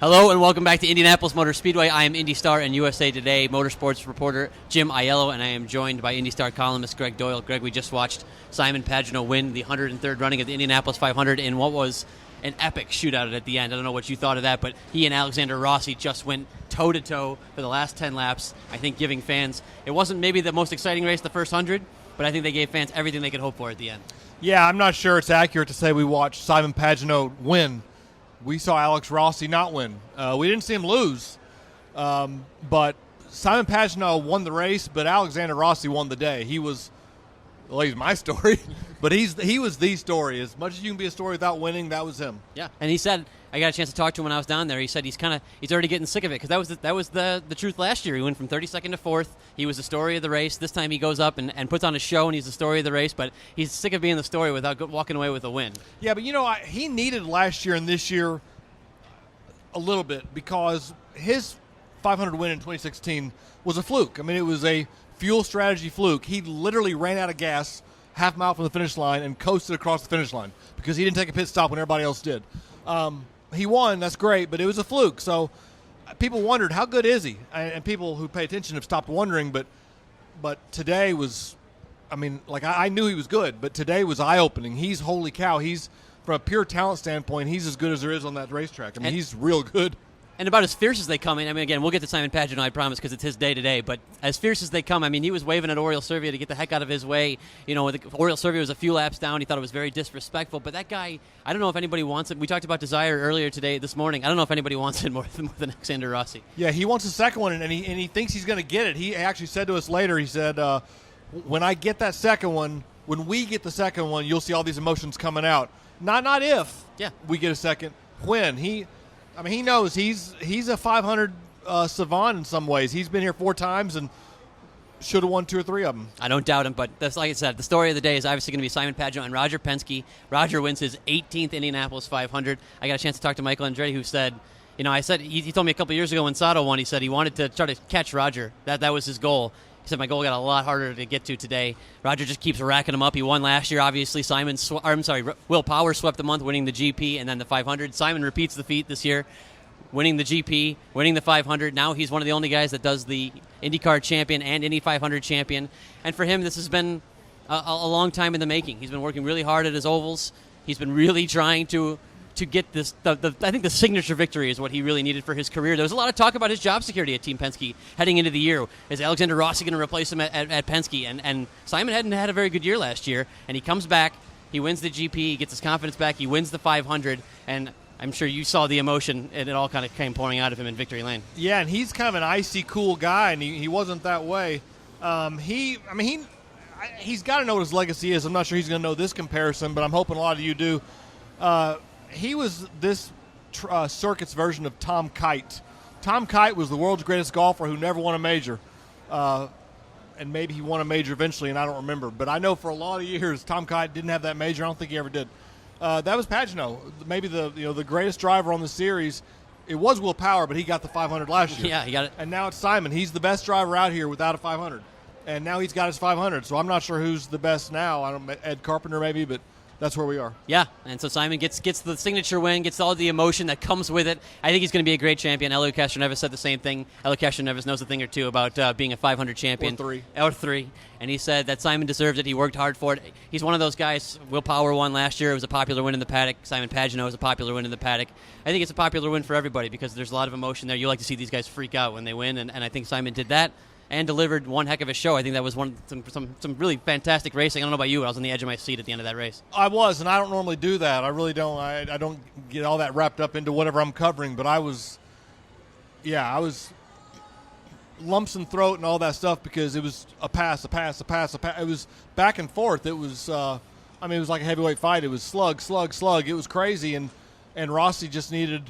Hello and welcome back to Indianapolis Motor Speedway. I am IndyStar and USA Today motorsports reporter Jim Ayello, and I am joined by IndyStar columnist Gregg Doyel. Greg, we just watched Simon Pagenaud win the 103rd running of the Indianapolis 500 in what was an epic shootout at the end. I don't know what you thought of that, but he and Alexander Rossi just went toe-to-toe for the last 10 laps, I think giving fans, it wasn't maybe the most exciting race the first 100, but I think they gave fans everything they could hope for at the end. Yeah, I'm not sure it's accurate to say we watched Simon Pagenaud win. We saw Alex Rossi not win. We didn't see him lose, but Simon Pagenaud won the race, but Alexander Rossi won the day. He was, well, he's my story, but he was the story. As much as you can be a story without winning, that was him. Yeah, and he said, I got a chance to talk to him when I was down there. He said he's already getting sick of it because that was the truth last year. He went from 32nd to 4th. He was the story of the race. This time he goes up and puts on a show, and he's the story of the race. But he's sick of being the story without walking away with a win. Yeah, but he needed last year and this year a little bit because his 500 win in 2016 was a fluke. I mean, it was a fuel strategy fluke. He literally ran out of gas half mile from the finish line and coasted across the finish line because he didn't take a pit stop when everybody else did. He won, that's great, but it was a fluke. So people wondered, how good is he? And people who pay attention have stopped wondering, but today was, I mean, like I knew he was good, but today was eye-opening. He's, holy cow, he's, from a pure talent standpoint, he's as good as there is on that racetrack. I mean, he's real good. And about as fierce as they come, I mean, again, we'll get to Simon Pagenaud, I promise, because it's his day today, but as fierce as they come, I mean, he was waving at Oriol Servia to get the heck out of his way. Oriol Servia was a few laps down. He thought it was very disrespectful, but that guy, I don't know if anybody wants it. We talked about desire earlier this morning. I don't know if anybody wants it more than Alexander Rossi. Yeah, he wants the second one, and he thinks he's going to get it. He actually said to us later, he said, when I get that second one, when we get the second one, you'll see all these emotions coming out. Not if we get a second, when. He knows he's a 500 savant in some ways. He's been here 4 times and should have won 2 or 3 of them. I don't doubt him, but that's like I said, the story of the day is obviously going to be Simon Pagenaud and Roger Penske. Roger wins his 18th Indianapolis 500. I got a chance to talk to Michael Andretti, who said, he told me a couple years ago when Sato won, he said he wanted to try to catch Roger. That was his goal. He said, my goal got a lot harder to get to today. Roger just keeps racking him up. He won last year, obviously. Will Power swept the month, winning the GP and then the 500. Simon repeats the feat this year, winning the GP, winning the 500. Now he's one of the only guys that does the IndyCar champion and Indy 500 champion. And for him, this has been a long time in the making. He's been working really hard at his ovals. He's been really trying to get this, I think the signature victory is what he really needed for his career. There was a lot of talk about his job security at Team Penske heading into the year. Is Alexander Rossi going to replace him at Penske? And Simon hadn't had a very good year last year, and he comes back, he wins the GP, he gets his confidence back, he wins the 500, and I'm sure you saw the emotion, and it all kind of came pouring out of him in victory lane. Yeah, and he's kind of an icy, cool guy, and he wasn't that way. He's got to know what his legacy is. I'm not sure he's going to know this comparison, but I'm hoping a lot of you do. He was this circuit's version of Tom Kite. Tom Kite was the world's greatest golfer who never won a major. And maybe he won a major eventually, and I don't remember. But I know for a lot of years, Tom Kite didn't have that major. I don't think he ever did. That was Pagenaud, maybe the greatest driver on the series. It was Will Power, but he got the 500 last year. Yeah, he got it. And now it's Simon. He's the best driver out here without a 500. And now he's got his 500. So I'm not sure who's the best now. I don't know, Ed Carpenter maybe, but that's where we are. Yeah, and so Simon gets the signature win, gets all the emotion that comes with it. I think he's going to be a great champion. Elio Castroneves said the same thing. Elio Castroneves knows a thing or two about being a 500 champion. Or three. And he said that Simon deserves it. He worked hard for it. He's one of those guys. Will Power won last year. It was a popular win in the paddock. Simon Pagenaud was a popular win in the paddock. I think it's a popular win for everybody because there's a lot of emotion there. You like to see these guys freak out when they win, and I think Simon did that and delivered one heck of a show. I think that was some really fantastic racing. I don't know about you, but I was on the edge of my seat at the end of that race. I was, and I don't normally do that. I really don't. I don't get all that wrapped up into whatever I'm covering, but I was lumps in throat and all that stuff because it was a pass. It was back and forth. It was, it was like a heavyweight fight. It was slug. It was crazy, and Rossi just needed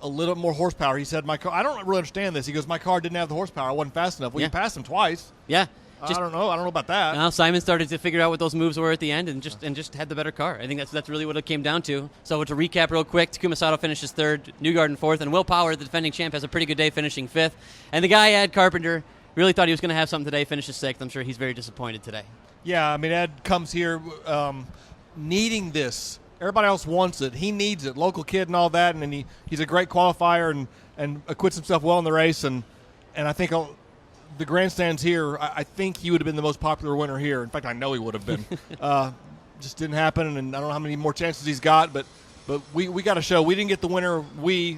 a little more horsepower. He said, "My car." I don't really understand this. He goes, "My car didn't have the horsepower. I wasn't fast enough." Well, you passed him twice. Yeah. I don't know about that. Now Simon started to figure out what those moves were at the end and just had the better car. I think that's really what it came down to. So to recap real quick, Takuma Sato finishes 3rd, Newgarden 4th, and Will Power, the defending champ, has a pretty good day finishing 5th. And the guy, Ed Carpenter, really thought he was going to have something today, finishes 6th. I'm sure he's very disappointed today. Yeah, Ed comes here needing this Everybody else wants it. He needs it. Local kid and all that, and then he's a great qualifier and acquits himself well in the race. And I think the grandstands here, I think he would have been the most popular winner here. In fact, I know he would have been. Just didn't happen, and I don't know how many more chances he's got, but we got to show. We didn't get the winner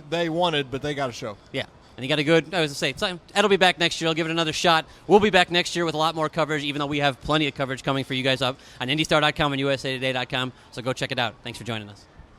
they wanted, but they got to show. Yeah. And he got a good, I was going to say, Ed'll be back next year. I'll give it another shot. We'll be back next year with a lot more coverage, even though we have plenty of coverage coming for you guys up on IndyStar.com and USAtoday.com. So go check it out. Thanks for joining us.